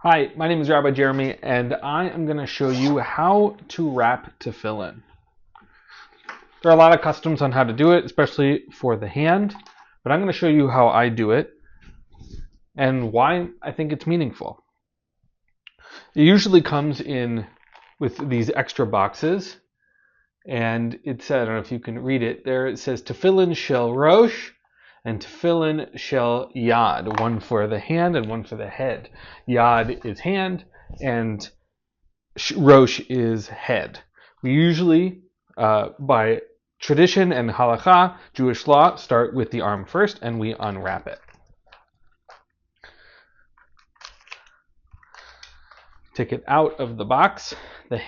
Hi, my name is Rabbi Jeremy, and I am going to show you how to wrap tefillin. There are a lot of customs on how to do it, especially for the hand, but I'm going to show you how I do it and why I think it's meaningful. It usually comes in with these extra boxes, and it said, I don't know if you can read it there, it says Tefillin shel rosh and Tefillin shel yad, one for the hand and one for the head. Yad is hand and rosh is head. We usually, by tradition and halakha, Jewish law, start with the arm first and we unwrap it. Take it out of the box. The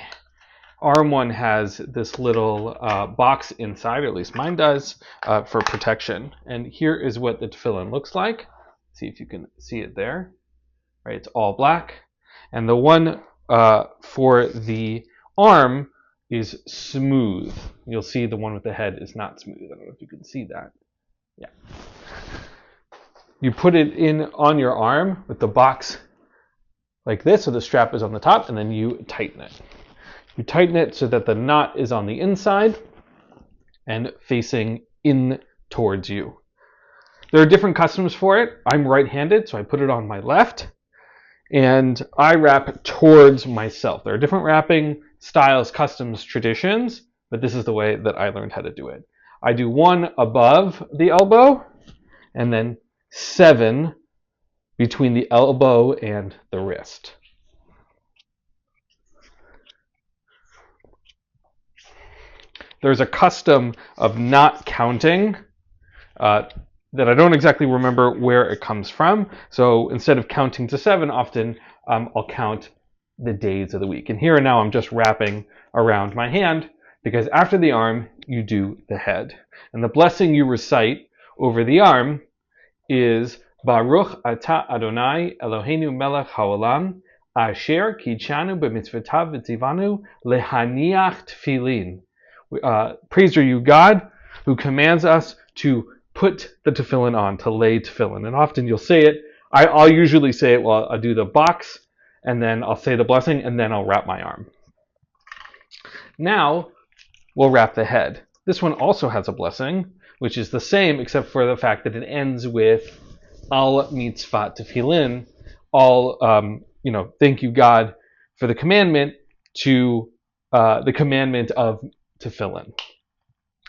arm one has this little box inside, or at least mine does, for protection. And here is what the tefillin looks like. See if you can see it there. Right, it's all black. And the one for the arm is smooth. You'll see the one with the head is not smooth. I don't know if you can see that. Yeah. You put it in on your arm with the box like this, so the strap is on the top, and then you tighten it. You tighten it so that the knot is on the inside and facing in towards you. There are different customs for it. I'm right-handed, so I put it on my left, and I wrap towards myself. There are different wrapping styles, customs, traditions, but this is the way that I learned how to do it. I do one above the elbow, and then 7 between the elbow and the wrist. There's a custom of not counting that I don't exactly remember where it comes from. So instead of counting to 7, often I'll count the days of the week. And here and now I'm just wrapping around my hand, because after the arm, you do the head. And the blessing you recite over the arm is Baruch Ata Adonai Eloheinu Melech Haolam Asher Kidshanu B'mitzvotav V'tzivanu Lehaniach Tefillin. Praise are you, God, who commands us to put the tefillin on, to lay tefillin. And often you'll say it. I'll usually say it, well, I'll do the box, and then I'll say the blessing, and then I'll wrap my arm. Now, we'll wrap the head. This one also has a blessing, which is the same, except for the fact that it ends with Al Mitzvat Tefillin. Thank you, God, for the commandment of tefillin.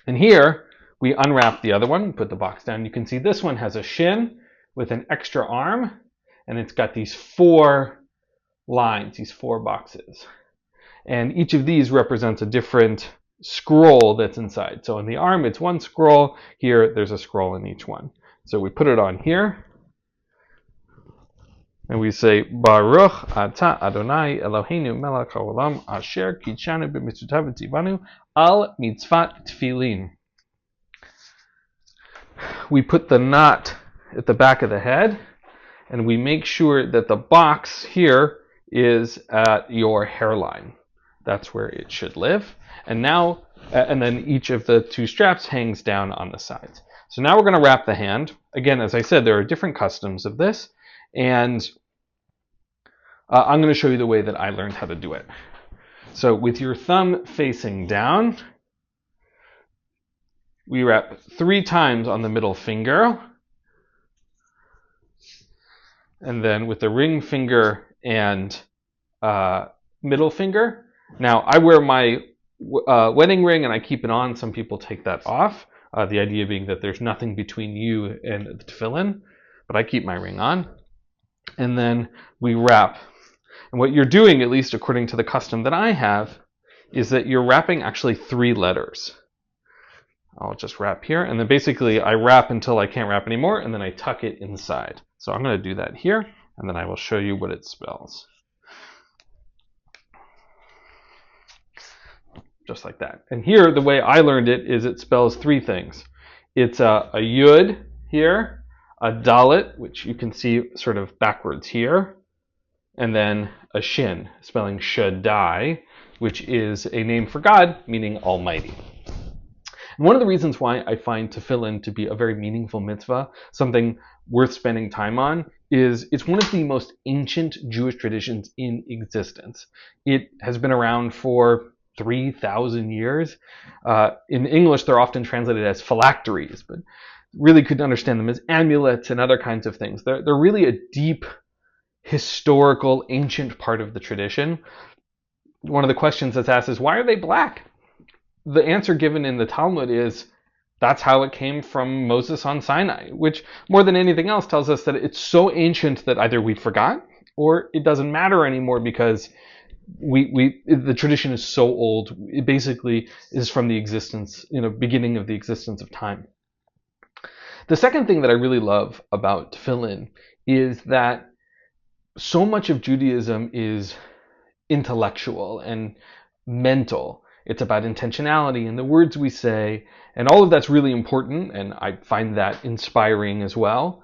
And here we unwrap the other one, put the box down. You can see this one has a shin with an extra arm, and it's got these 4 lines, these 4 boxes. And each of these represents a different scroll that's inside. So in the arm, it's 1 scroll. Here, there's a scroll in each one. So we put it on here, and we say, Baruch Ata Adonai Eloheinu Melech Haolam Asher Kidshanu B'mitzvotav V'tzivanu Al Mitzvat Tefillin. We put the knot at the back of the head, and we make sure that the box here is at your hairline. That's where it should live. And then each of the 2 straps hangs down on the sides. So now we're going to wrap the hand. Again, as I said, there are different customs of this, and I'm going to show you the way that I learned how to do it. So with your thumb facing down, we wrap 3 times on the middle finger, and then with the ring finger and middle finger. Now, I wear my wedding ring and I keep it on. Some people take that off. The idea being that there's nothing between you and the tefillin, but I keep my ring on. And then we wrap. And what you're doing, at least according to the custom that I have, is that you're wrapping actually 3 letters. I'll just wrap here, and then basically I wrap until I can't wrap anymore, and then I tuck it inside. So I'm going to do that here, and then I will show you what it spells. Just like that. And here, the way I learned it is it spells 3 things. It's a yud here, a dalet, which you can see sort of backwards here, and then a shin, spelling Shaddai, which is a name for God, meaning Almighty. And one of the reasons why I find tefillin to be a very meaningful mitzvah, something worth spending time on is it's one of the most ancient Jewish traditions in existence. It has been around for 3,000 years. In English, they're often translated as phylacteries, but really could understand them as amulets and other kinds of things. They're really a deep, historical, ancient part of the tradition. One of the questions that's asked is, why are they black? The answer given in the Talmud is, that's how it came from Moses on Sinai, which more than anything else tells us that it's so ancient that either we forgot or it doesn't matter anymore because the tradition is so old. It basically is from the existence, beginning of the existence of time. The second thing that I really love about Tefillin is that so much of Judaism is intellectual and mental. It's about intentionality and the words we say, and all of that's really important, and I find that inspiring as well.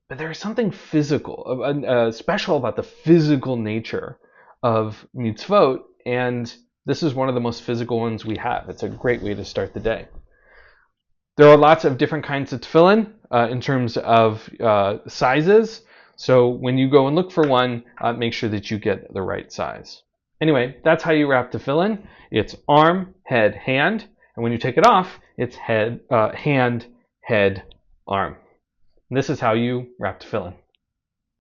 But there is something physical, special about the physical nature of mitzvot, and this is one of the most physical ones we have. It's a great way to start the day. There are lots of different kinds of tefillin in terms of sizes. So when you go and look for one, make sure that you get the right size. Anyway, that's how you wrap tefillin. It's arm, head, hand. And when you take it off, it's head, hand, head, arm. And this is how you wrap tefillin.